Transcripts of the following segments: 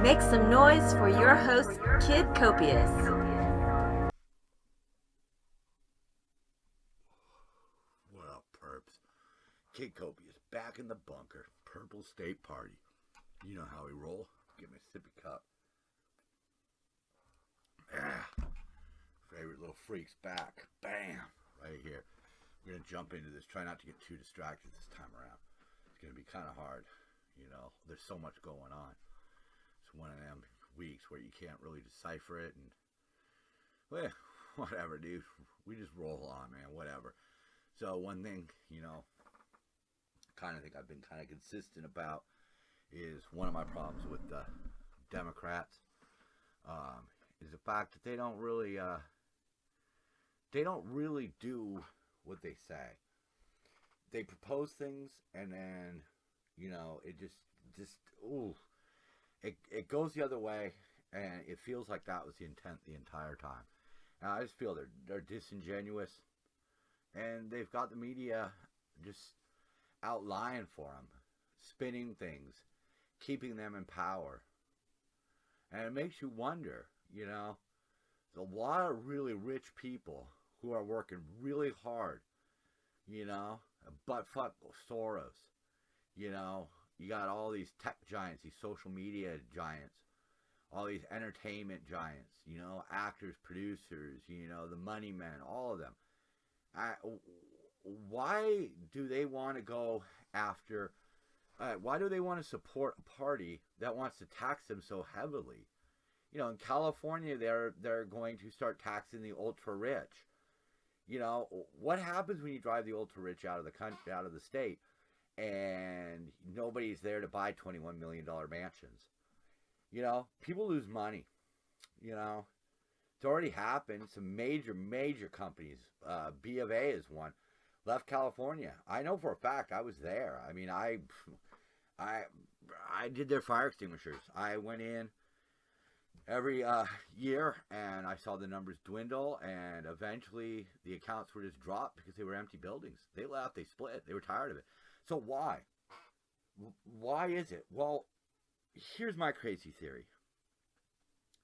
Make some noise for your host, Kid Copious. What up, perps? Kid Copious back in the bunker. Purple State Party. You know how we roll. Get my sippy cup. Favorite little freaks back. Bam! Right here. We're going to jump into this. Try not to get too distracted this time around. It's going to be kind of hard. You know, there's so much going on. It's one of them weeks where you can't really decipher it. And, well, whatever, dude. We just roll on, man. Whatever. So one thing, you know, kind of think I've been kind of consistent about is one of my problems with the Democrats is the fact that they don't really do what they say. They propose things and then, you know, it it goes the other way, and it feels like that was the intent the entire time. And I just feel they're disingenuous, and they've got the media just out lying for them, spinning things, keeping them in power. And it makes you wonder, you know, there's a lot of really rich people who are working really hard, you know, butt fuck Soros, you know, you got all these tech giants, these social media giants, all these entertainment giants, you know, actors, producers, you know, the money men, all of them. Why do they want to go after, why do they want to support a party that wants to tax them so heavily? You know, in California, they're going to start taxing the ultra rich. You know, what happens when you drive the ultra rich out of the country, out of the state, and nobody's there to buy $21 million mansions? You know, people lose money. You know, it's already happened. Some major companies, B of A is one, left California. I know for a fact. I was there. I mean, I did their fire extinguishers. I went in every year, and I saw the numbers dwindle, and eventually the accounts were just dropped because they were empty buildings. They left, they split, they were tired of it. So why? Why is it? Well, here's my crazy theory.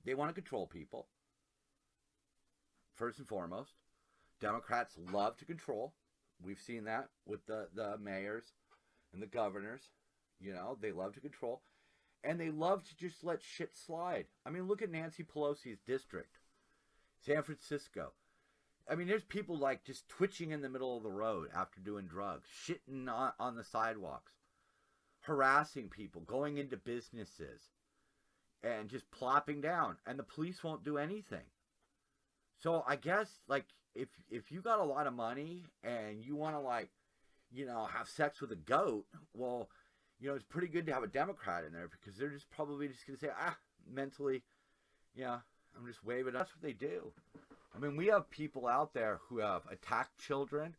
They want to control people, first and foremost. Democrats love to control. We've seen that with the mayors and the governors. You know, they love to control. And they love to just let shit slide. I mean, look at Nancy Pelosi's district, San Francisco. I mean, there's people like just twitching in the middle of the road after doing drugs, shitting on the sidewalks, harassing people, going into businesses, and just plopping down. And the police won't do anything. So I guess, like, if you got a lot of money and you want to, like, you know, have sex with a goat, well, you know, it's pretty good to have a Democrat in there because they're just probably just going to say, mentally, yeah, I'm just waving. That's what they do. I mean, we have people out there who have attacked children,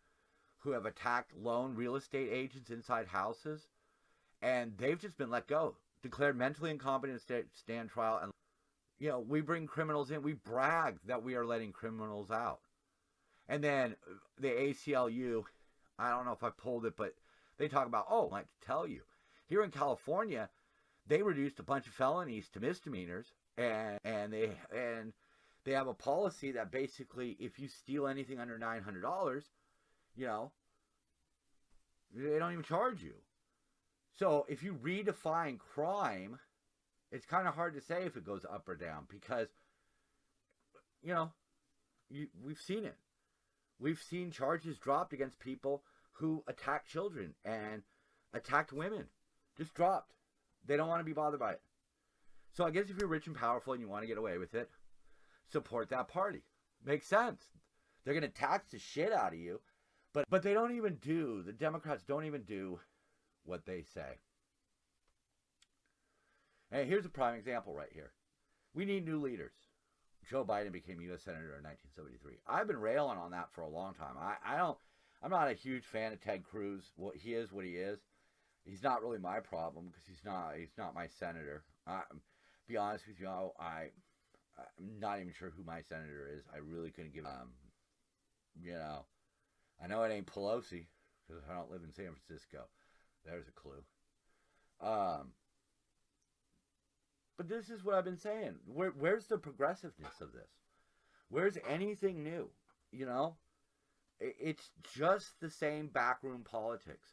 who have attacked lone real estate agents inside houses, and they've just been let go, declared mentally incompetent to stand trial. And, you know, we bring criminals in. We brag that we are letting criminals out. And then the ACLU, I don't know if I pulled it, but they talk about, I'd like to tell you. Here in California, they reduced a bunch of felonies to misdemeanors, and they have a policy that basically, if you steal anything under $900, you know, they don't even charge you. So if you redefine crime, it's kind of hard to say if it goes up or down because, you know, we've seen it. We've seen charges dropped against people who attacked children and attacked women. Just dropped. They don't want to be bothered by it. So I guess if you're rich and powerful and you want to get away with it, support that party. Makes sense. They're going to tax the shit out of you, but they don't even do, the Democrats don't even do what they say. And here's a prime example right here. We need new leaders. Joe Biden became U.S. Senator in 1973. I've been railing on that for a long time. I'm not a huge fan of Ted Cruz. He is what he is. He's not really my problem because he's not my senator. Be honest with you, I'm not even sure who my senator is. I really couldn't give you know, I know it ain't Pelosi because I don't live in San Francisco. There's a clue. But this is what I've been saying. Where's the progressiveness of this? Where's anything new? You know? It's just the same backroom politics.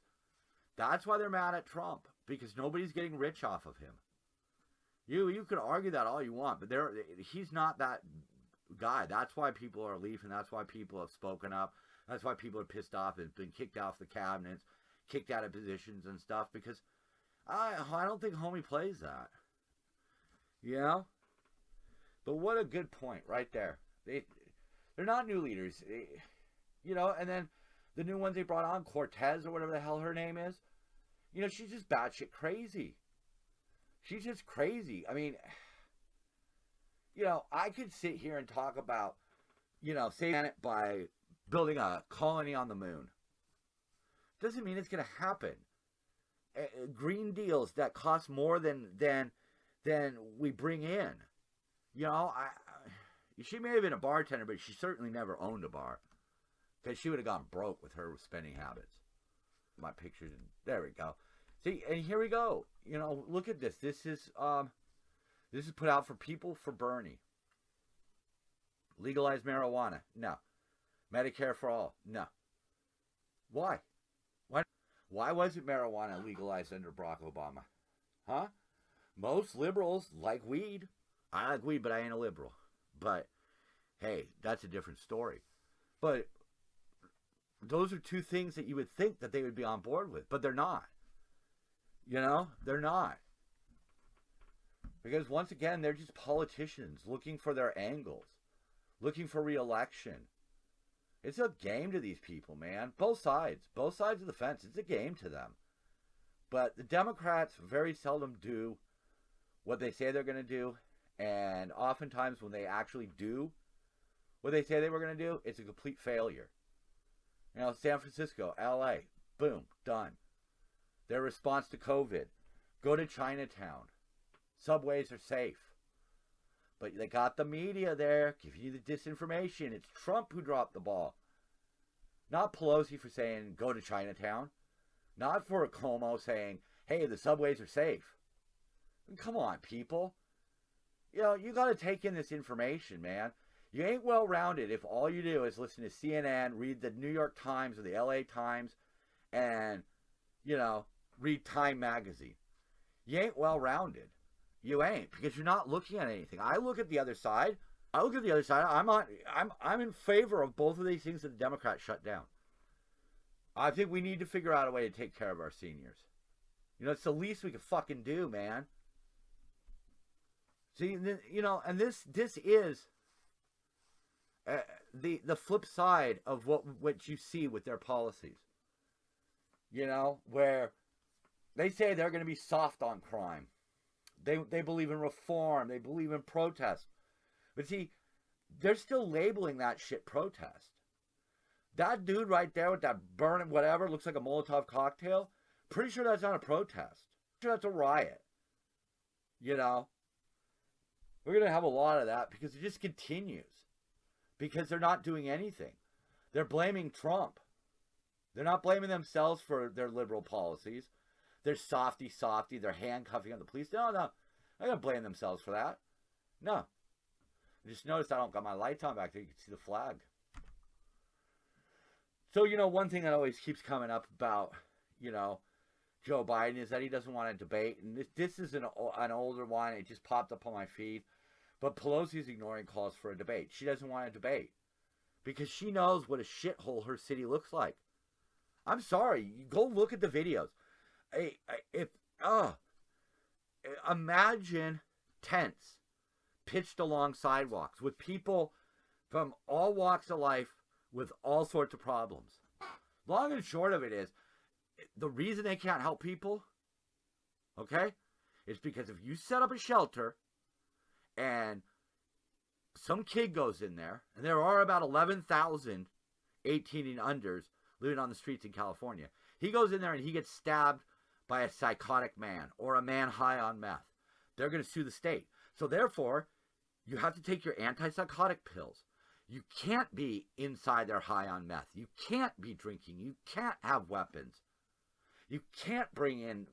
That's why they're mad at Trump, because nobody's getting rich off of him. You could argue that all you want, but he's not that guy. That's why people are leaving. That's why people have spoken up. That's why people are pissed off and been kicked off the cabinets, kicked out of positions and stuff, because I don't think homie plays that. You know? But what a good point right there. They're not new leaders. You know, and then the new ones they brought on, Cortez or whatever the hell her name is, you know, she's just batshit crazy. She's just crazy. I mean, you know, I could sit here and talk about, you know, saving it by building a colony on the moon. Doesn't mean it's going to happen. Green deals that cost more than we bring in. You know, she may have been a bartender, but she certainly never owned a bar, because she would have gone broke with her spending habits. My pictures, there we go. See, and here we go. You know, look at this. This is put out for people for Bernie. Legalize marijuana? No. Medicare for all? No. Why? Why wasn't marijuana legalized under Barack Obama? Huh? Most liberals like weed. I like weed, but I ain't a liberal. But, hey, that's a different story. But those are two things that you would think that they would be on board with, but they're not. You know, they're not. Because once again, they're just politicians looking for their angles, looking for re-election. It's a game to these people, man. Both sides of the fence. It's a game to them. But the Democrats very seldom do what they say they're going to do. And oftentimes when they actually do what they say they were going to do, it's a complete failure. You know, San Francisco, LA, boom, done. Their response to COVID, go to Chinatown. Subways are safe. But they got the media there, giving you the disinformation. It's Trump who dropped the ball. Not Pelosi for saying, go to Chinatown. Not for Cuomo saying, hey, the subways are safe. Come on, people. You know, you got to take in this information, man. You ain't well-rounded if all you do is listen to CNN, read the New York Times or the LA Times, and, you know, read Time Magazine. You ain't well-rounded. You ain't, because you're not looking at anything. I look at the other side. I'm in favor of both of these things that the Democrats shut down. I think we need to figure out a way to take care of our seniors. You know, it's the least we can fucking do, man. See, you know, and this is the flip side of what you see with their policies. You know, where they say they're going to be soft on crime. They believe in reform. They believe in protest. But see, they're still labeling that shit protest. That dude right there with that burning whatever, looks like a Molotov cocktail, pretty sure that's not a protest. Pretty sure that's a riot. You know? We're going to have a lot of that because it just continues. Because they're not doing anything. They're blaming Trump. They're not blaming themselves for their liberal policies. They're softy. They're handcuffing on the police. No. They're not going to blame themselves for that. No. Just notice I don't got my lights on back there. You can see the flag. So, you know, one thing that always keeps coming up about, you know, Joe Biden is that he doesn't want to debate. And this is an older one. It just popped up on my feed. But Pelosi's ignoring calls for a debate. She doesn't want to debate. Because she knows what a shithole her city looks like. I'm sorry. You go look at the videos. Imagine tents pitched along sidewalks with people from all walks of life with all sorts of problems. Long and short of it is, the reason they can't help people, okay, is because if you set up a shelter and some kid goes in there, and there are about 11,000 18 and unders living on the streets in California. He goes in there and he gets stabbed by a psychotic man or a man high on meth. They're going to sue the state. So therefore, you have to take your antipsychotic pills. You can't be inside there high on meth. You can't be drinking. You can't have weapons. You can't bring in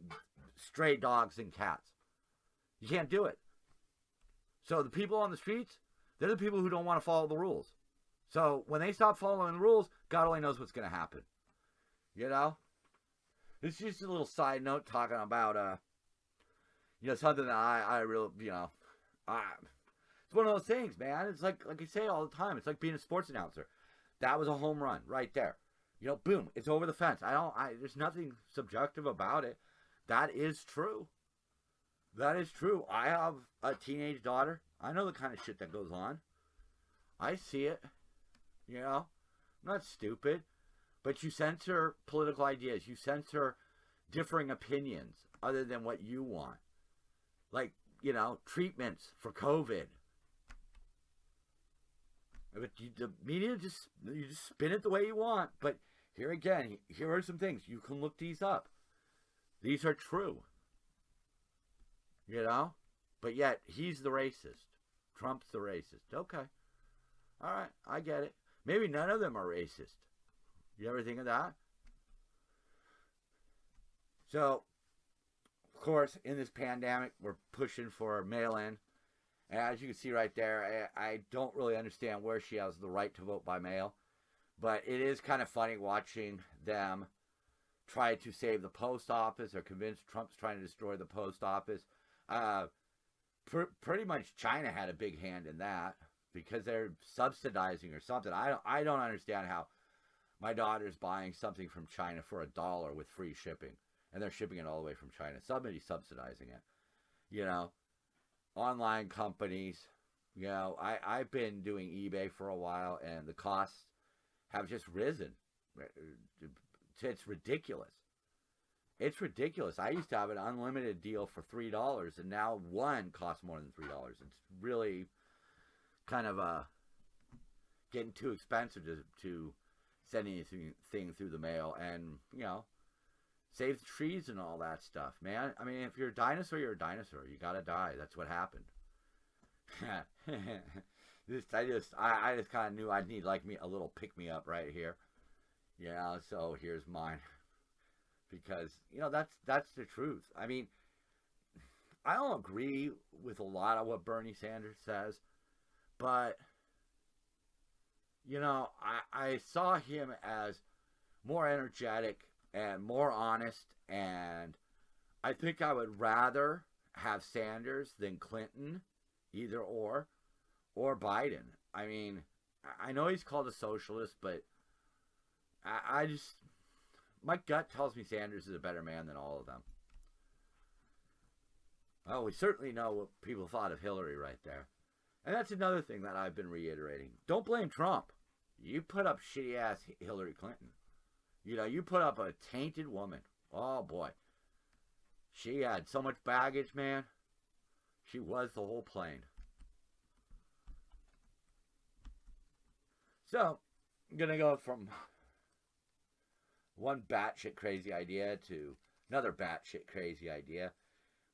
stray dogs and cats. You can't do it. So the people on the streets, they're the people who don't want to follow the rules. So when they stop following the rules, God only knows what's going to happen. You know? This is just a little side note talking about, something that I really, it's one of those things, man. It's like I say all the time. It's like being a sports announcer. That was a home run right there. Boom, it's over the fence. There's nothing subjective about it. That is true. That is true. I have a teenage daughter. I know the kind of shit that goes on. I see it. I'm not stupid. But you censor political ideas. You censor differing opinions other than what you want. Like, treatments for COVID. But the media you just spin it the way you want. But here are some things. You can look these up. These are true. But yet, he's the racist. Trump's the racist. Okay. All right, I get it. Maybe none of them are racist. You ever think of that? So, of course, in this pandemic, we're pushing for mail-in. And as you can see right there, I don't really understand where she has the right to vote by mail. But it is kind of funny watching them try to save the post office. They're convinced Trump's trying to destroy the post office. Pretty much China had a big hand in that because they're subsidizing or something. I don't understand how my daughter's buying something from China for $1 with free shipping, and they're shipping it all the way from China. Somebody's subsidizing it. Online companies. I've been doing eBay for a while, and the costs have just risen. It's ridiculous. It's ridiculous. I used to have an unlimited deal for $3, and now one costs more than $3. It's really kind of getting too expensive to send anything through the mail, and save the trees and all that stuff, man. I mean, if you're a dinosaur, you're a dinosaur. You gotta die. That's what happened. I just kind of knew I'd need a little pick me up right here. So here's mine. Because, that's the truth. I mean, I don't agree with a lot of what Bernie Sanders says, but, I saw him as more energetic and more honest, and I think I would rather have Sanders than Clinton, either or Biden. I mean, I know he's called a socialist, but I just... my gut tells me Sanders is a better man than all of them. Oh, we certainly know what people thought of Hillary right there. And that's another thing that I've been reiterating. Don't blame Trump. You put up shitty-ass Hillary Clinton. You put up a tainted woman. Oh, boy. She had so much baggage, man. She was the whole plane. So, I'm going to go from one batshit crazy idea to another batshit crazy idea,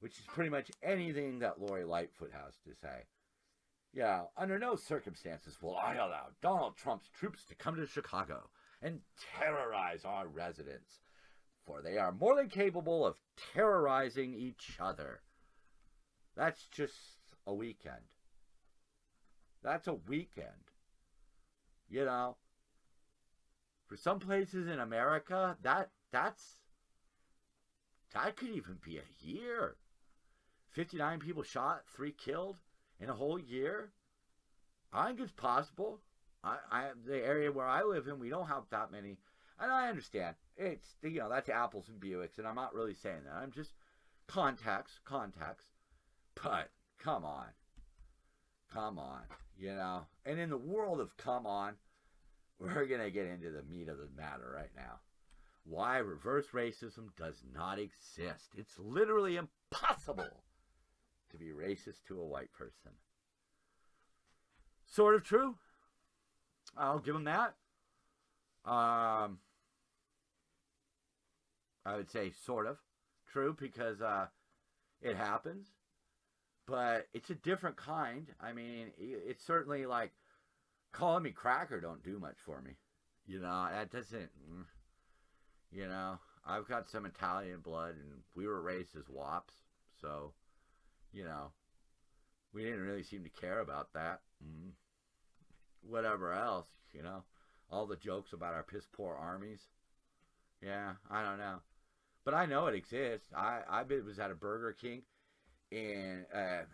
which is pretty much anything that Lori Lightfoot has to say. Under no circumstances will I allow Donald Trump's troops to come to Chicago and terrorize our residents, for they are more than capable of terrorizing each other. That's just a weekend. That's a weekend. For some places in America, that could even be a year. 59 people shot, 3 killed in a whole year. I think it's possible. The area where I live in, we don't have that many. And I understand. It's, that's apples and Buicks, and I'm not really saying that. I'm just context. But, come on. And in the world of come on, we're going to get into the meat of the matter right now. Why reverse racism does not exist. It's literally impossible to be racist to a white person. Sort of true. I'll give them that. I would say sort of true because it happens. But it's a different kind. I mean, it's certainly like calling me cracker don't do much for me. That doesn't, I've got some Italian blood and we were raised as wops. So, We didn't really seem to care about that. Whatever else, all the jokes about our piss poor armies. Yeah, I don't know, but I know it exists. I was at a Burger King in a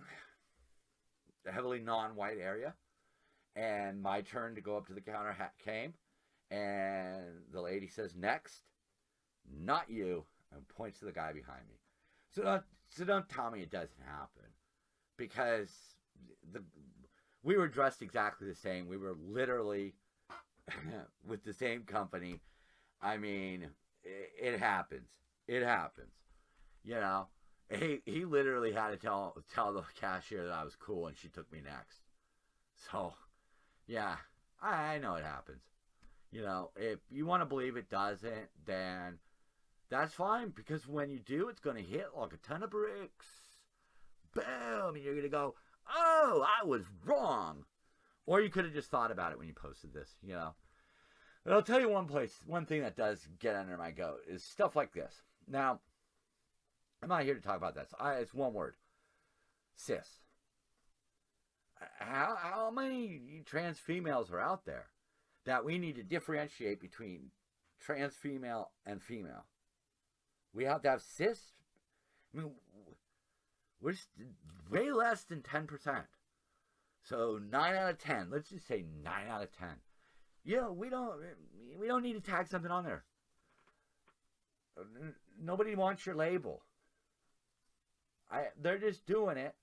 heavily non-white area, and my turn to go up to the counter came, and the lady says, "Next, not you," and points to the guy behind me. So don't tell me it doesn't happen, because we were dressed exactly the same. We were literally with the same company. I mean, it happens. It happens. He literally had to tell the cashier that I was cool, and she took me next. So, yeah, I know it happens. If you want to believe it doesn't, then that's fine, because when you do, it's going to hit like a ton of bricks. Boom! And you're going to go, oh, I was wrong. Or you could have just thought about it when you posted this, But I'll tell you one thing that does get under my goat is stuff like this. Now, I'm not here to talk about this. It's one word. Cis. How many trans females are out there that we need to differentiate between trans female and female? We have to have cis. I mean, we're way less than 10%. So 9 out of 10. Let's just say 9 out of 10. We don't need to tag something on there. Nobody wants your label. They're just doing it.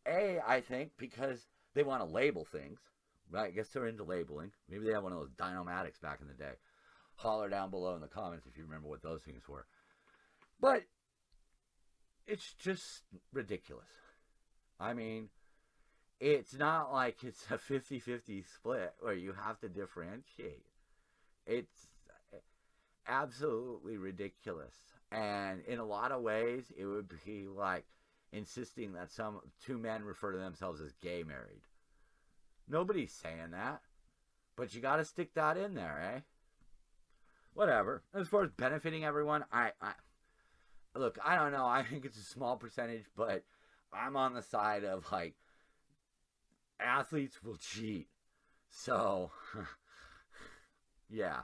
I think because they want to label things. Right? I guess they're into labeling. Maybe they have one of those Dynamatics back in the day. Holler down below in the comments if you remember what those things were. But it's just ridiculous. I mean, it's not like it's a 50-50 split where you have to differentiate. It's absolutely ridiculous. And in a lot of ways, it would be like insisting that two men refer to themselves as gay married. Nobody's saying that. But you got to stick that in there, eh? Whatever. As far as benefiting everyone, look, I don't know. I think it's a small percentage, but I'm on the side of, like, athletes will cheat. So, yeah.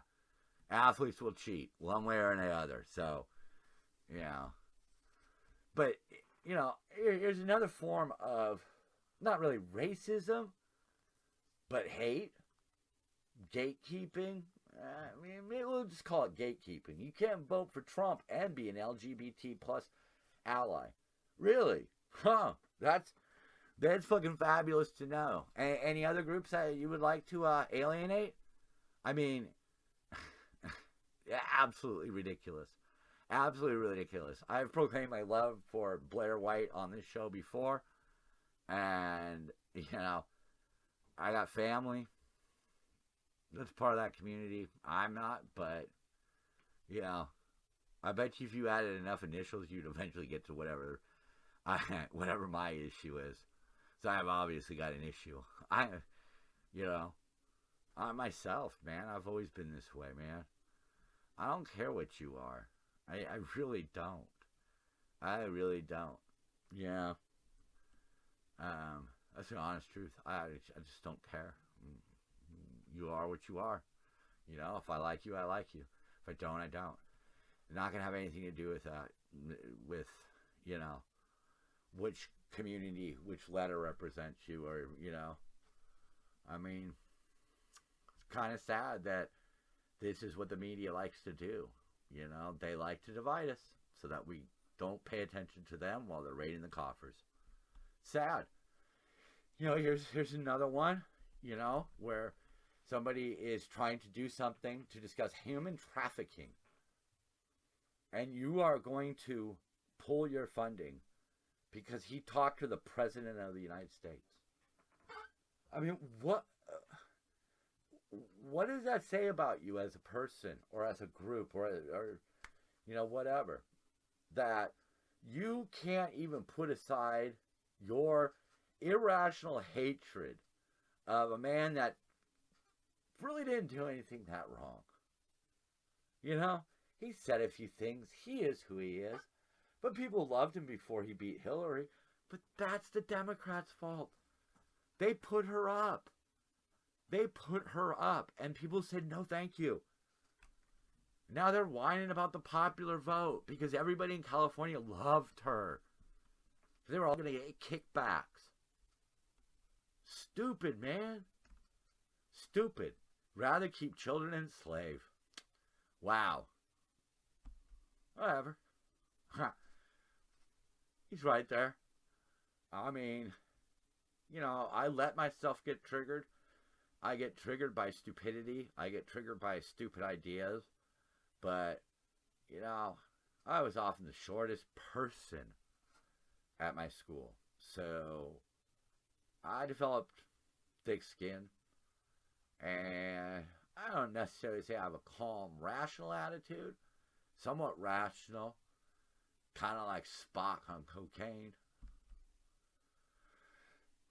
Athletes will cheat one way or another. So, yeah. But, here's another form of, not really racism, but hate. Gatekeeping. Maybe we'll just call it gatekeeping. You can't vote for Trump and be an LGBT plus ally. Really? Huh. That's fucking fabulous to know. Any other groups that you would like to alienate? I mean, absolutely ridiculous. Absolutely ridiculous. I've proclaimed my love for Blair White on this show before. And, I got family that's part of that community. I'm not, but, I bet you if you added enough initials, you'd eventually get to whatever my issue is. So I've obviously got an issue. I myself, man, I've always been this way, man. I don't care what you are. I really don't. I really don't. Yeah. That's the honest truth. I just don't care. You are what you are. If I like you, I like you. If I don't, I don't. It's not going to have anything to do with that. With, which community, which letter represents you, or, I mean, it's kind of sad that this is what the media likes to do. They like to divide us so that we don't pay attention to them while they're raiding the coffers. Sad. Here's another one, where somebody is trying to do something to discuss human trafficking. And you are going to pull your funding because he talked to the President of the United States. I mean, what does that say about you as a person or as a group or whatever? That you can't even put aside your irrational hatred of a man that really didn't do anything that wrong. He said a few things. He is who he is. But people loved him before he beat Hillary. But that's the Democrats' fault. They put her up. They put her up. And people said, no, thank you. Now they're whining about the popular vote because everybody in California loved her. They were all going to get kickbacks. Stupid, man. Stupid. Rather keep children enslaved. Wow. Whatever. He's right there. I mean, I let myself get triggered. I get triggered by stupidity. I get triggered by stupid ideas. But, I was often the shortest person at my school. So, I developed thick skin. And I don't necessarily say I have a calm, rational attitude. Somewhat rational. Kind of like Spock on cocaine.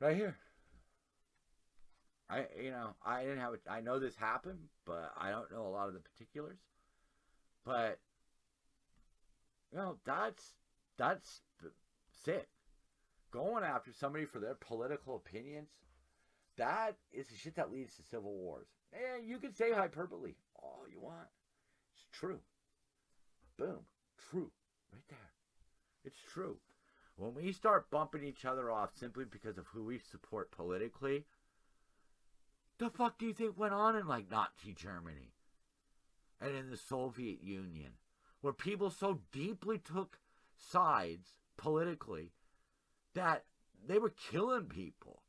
Right here. I didn't have I know this happened, but I don't know a lot of the particulars. But, that's sick. Going after somebody for their political opinions, that is the shit that leads to civil wars. And you can say hyperbole all you want. It's true. Boom. True. Right there. It's true. When we start bumping each other off simply because of who we support politically, the fuck do you think went on in like Nazi Germany and in the Soviet Union, where people so deeply took sides politically that they were killing people?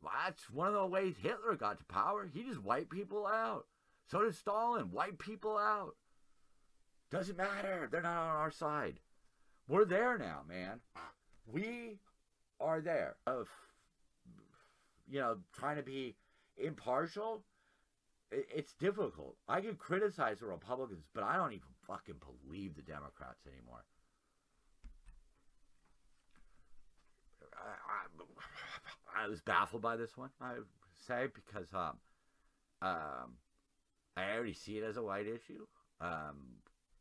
That's one of the ways Hitler got to power. He just wiped people out. So did Stalin. Wipe people out. Doesn't matter. They're not on our side. We're there now, man. We are there. Trying to be impartial, it's difficult. I can criticize the Republicans, but I don't even fucking believe the Democrats anymore. I was baffled by this one, I would say, because I already see it as a white issue.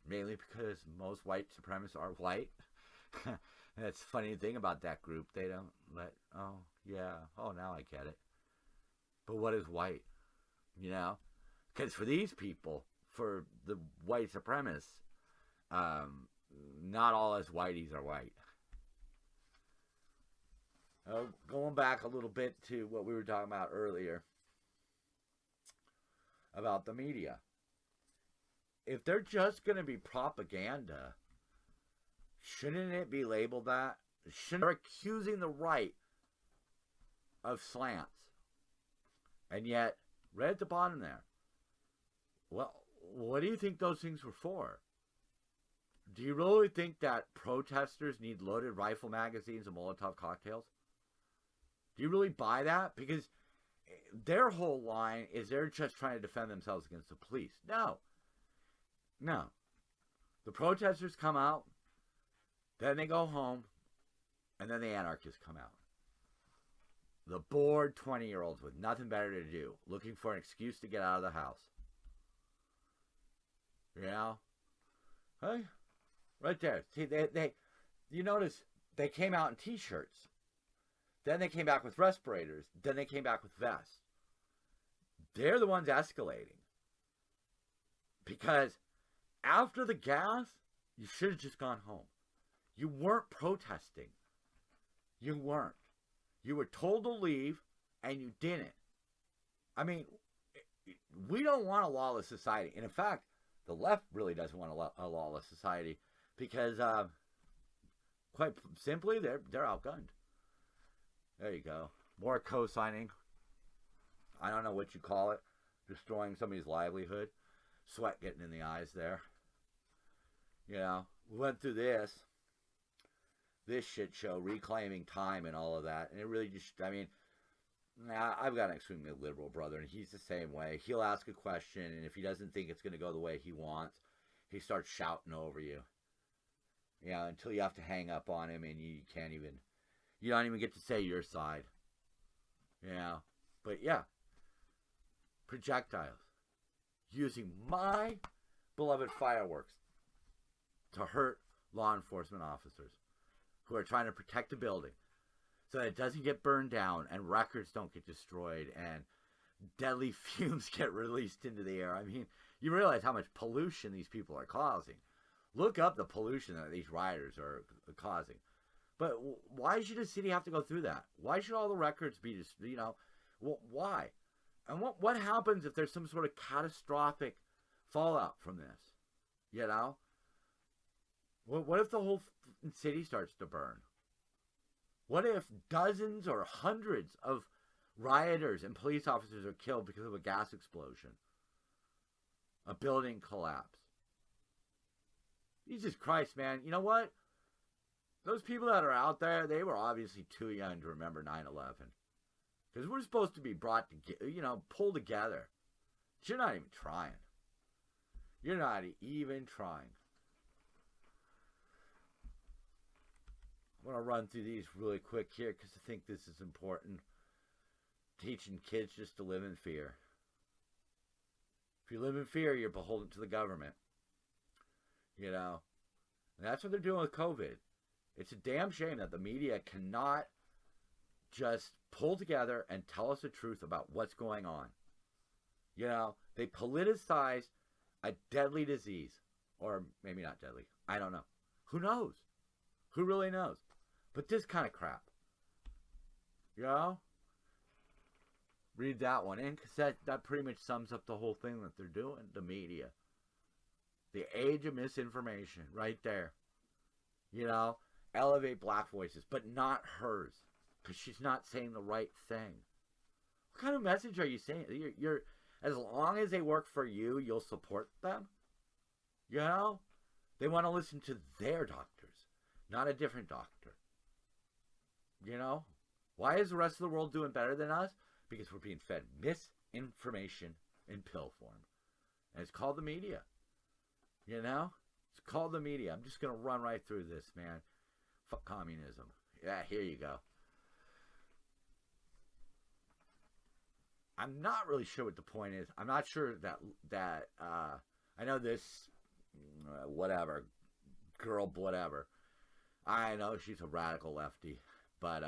Mainly because most white supremacists are white. That's the funny thing about that group. They don't now I get it. But what is white? Because for these people, for the white supremacists, not all us whiteys are white. Going back a little bit to what we were talking about earlier about the media. If they're just going to be propaganda, shouldn't it be labeled that? They're accusing the right of slants. And yet, right at the bottom there, well, what do you think those things were for? Do you really think that protesters need loaded rifle magazines and Molotov cocktails? Do you really buy that? Because their whole line is they're just trying to defend themselves against the police. No. The protesters come out, then they go home, and then the anarchists come out. The bored 20-year-olds with nothing better to do, looking for an excuse to get out of the house. Hey, right there. See, they you notice they came out in t-shirts. Then they came back with respirators. Then they came back with vests. They're the ones escalating. Because after the gas, you should have just gone home. You weren't protesting. You weren't. You were told to leave, and you didn't. I mean, we don't want a lawless society. And in fact, the left really doesn't want a lawless society because, quite simply, they're outgunned. There you go. More co-signing. I don't know what you call it. Destroying somebody's livelihood. Sweat getting in the eyes there. We went through this shit show, reclaiming time and all of that. And it really just, I've got an extremely liberal brother, and he's the same way. He'll ask a question, and if he doesn't think it's going to go the way he wants, he starts shouting over you. Until you have to hang up on him, and you don't even get to say your side. But yeah, projectiles. Using my beloved fireworks to hurt law enforcement officers who are trying to protect the building. so that it doesn't get burned down and records don't get destroyed and deadly fumes get released into the air. I mean, you realize how much pollution these people are causing. Look up the pollution that these rioters are causing. But why should a city have to go through that? Why should all the records be just, why? And what happens if there's some sort of catastrophic fallout from this? You know? What if the whole city starts to burn? What if dozens or hundreds of rioters and police officers are killed because of a gas explosion? A building collapse? Jesus Christ, man. You know what? Those people that are out there, they were obviously too young to remember 9/11. Because we're supposed to be brought together, pulled together. You're not even trying. You're not even trying. I want to run through these really quick here because I think this is important. Teaching kids just to live in fear. If you live in fear, you're beholden to the government. And that's what they're doing with COVID. It's a damn shame that the media cannot just pull together and tell us the truth about what's going on. They politicize a deadly disease. Or maybe not deadly. I don't know. Who knows? Who really knows? But this kind of crap. Read that one in because that pretty much sums up the whole thing that they're doing, the media. The age of misinformation right there. Elevate black voices, but not hers because she's not saying the right thing. What kind of message are you saying? You're as long as they work for you, you'll support them. They want to listen to their doctors, not a different doctor. Why is the rest of the world doing better than us? Because we're being fed misinformation in pill form. And it's called the media. It's called the media. I'm just going to run right through this, man. Fuck communism. Yeah, here you go. I'm not really sure what the point is. I'm not sure that I know this whatever girl, whatever. I know she's a radical lefty, but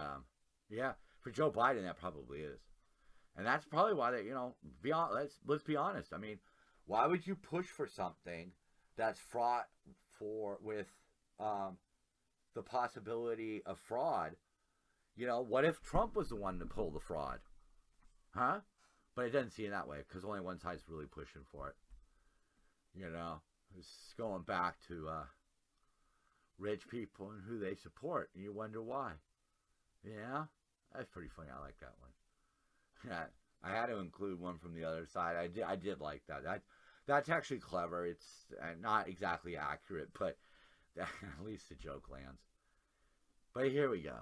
yeah, for Joe Biden that probably is, and that's probably why they, let's be honest. I mean, why would you push for something that's fraught with the possibility of fraud? What if Trump was the one to pull the fraud? Huh? But it doesn't seem that way because only one side's really pushing for it. It's going back to rich people and who they support, and you wonder why. Yeah, that's pretty funny. I like that one. Yeah, I had to include one from the other side. I did like that. That's actually clever. It's not exactly accurate, but at least the joke lands. But here we go.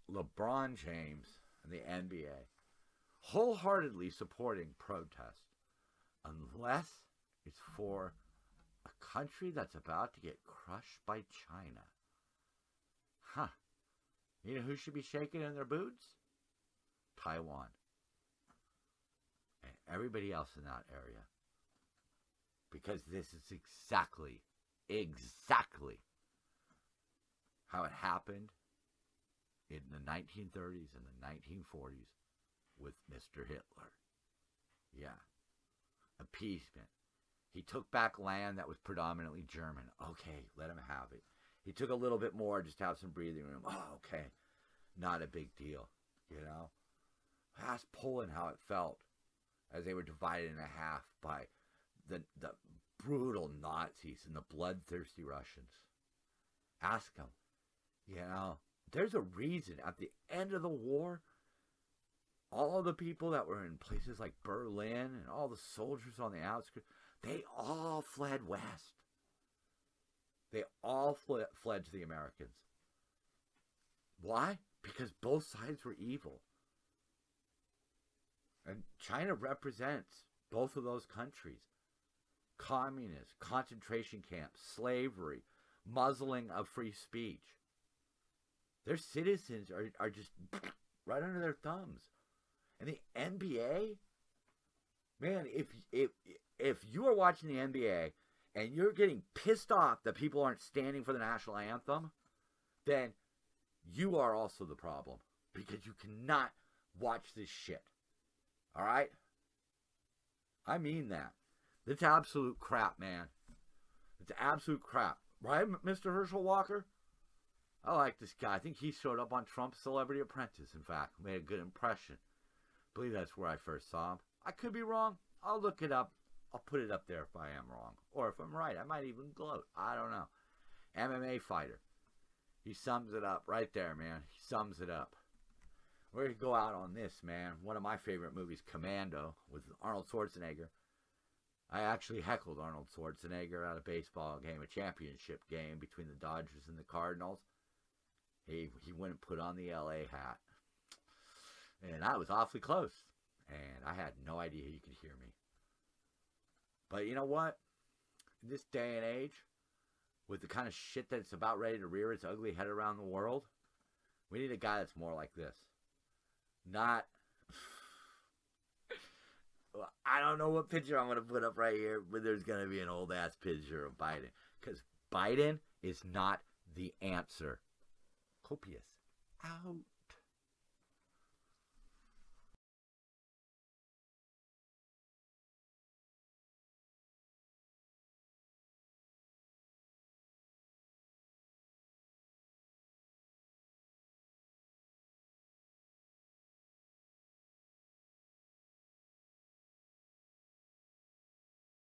LeBron James and the NBA wholeheartedly supporting protest unless it's for a country that's about to get crushed by China. Huh. You know who should be shaking in their boots? Taiwan. And everybody else in that area. Because this is exactly how it happened in the 1930s and the 1940s with Mr. Hitler. Yeah. Appeasement. He took back land that was predominantly German. Okay, let him have it. He took a little bit more just to have some breathing room. Oh, okay. Not a big deal, Ask Poland how it felt as they were divided in half by the brutal Nazis and the bloodthirsty Russians. Ask them. There's a reason at the end of the war, all the people that were in places like Berlin and all the soldiers on the outskirts, they all fled west. They all fled to the Americans. Why? Because both sides were evil. And China represents both of those countries. Communists, concentration camps, slavery, muzzling of free speech. Their citizens are just right under their thumbs. And the NBA, man, if you are watching the NBA and you're getting pissed off that people aren't standing for the national anthem, then you are also the problem because you cannot watch this shit. All right? I mean that. It's absolute crap, man. It's absolute crap. Right, Mr. Herschel Walker? I like this guy. I think he showed up on Trump's Celebrity Apprentice, in fact. Made a good impression. I believe that's where I first saw him. I could be wrong. I'll look it up. I'll put it up there if I am wrong. Or if I'm right, I might even gloat. I don't know. MMA fighter. He sums it up right there, man. He sums it up. We're going to go out on this, man. One of my favorite movies, Commando, with Arnold Schwarzenegger. I actually heckled Arnold Schwarzenegger at a baseball game, a championship game between the Dodgers and the Cardinals. He went and put on the LA hat. And I was awfully close. And I had no idea you could hear me. But you know what? In this day and age, with the kind of shit that's about ready to rear its ugly head around the world, we need a guy that's more like this. Not... I don't know what picture I'm going to put up right here, but there's going to be an old-ass picture of Biden. Because Biden is not the answer. Copious. Out.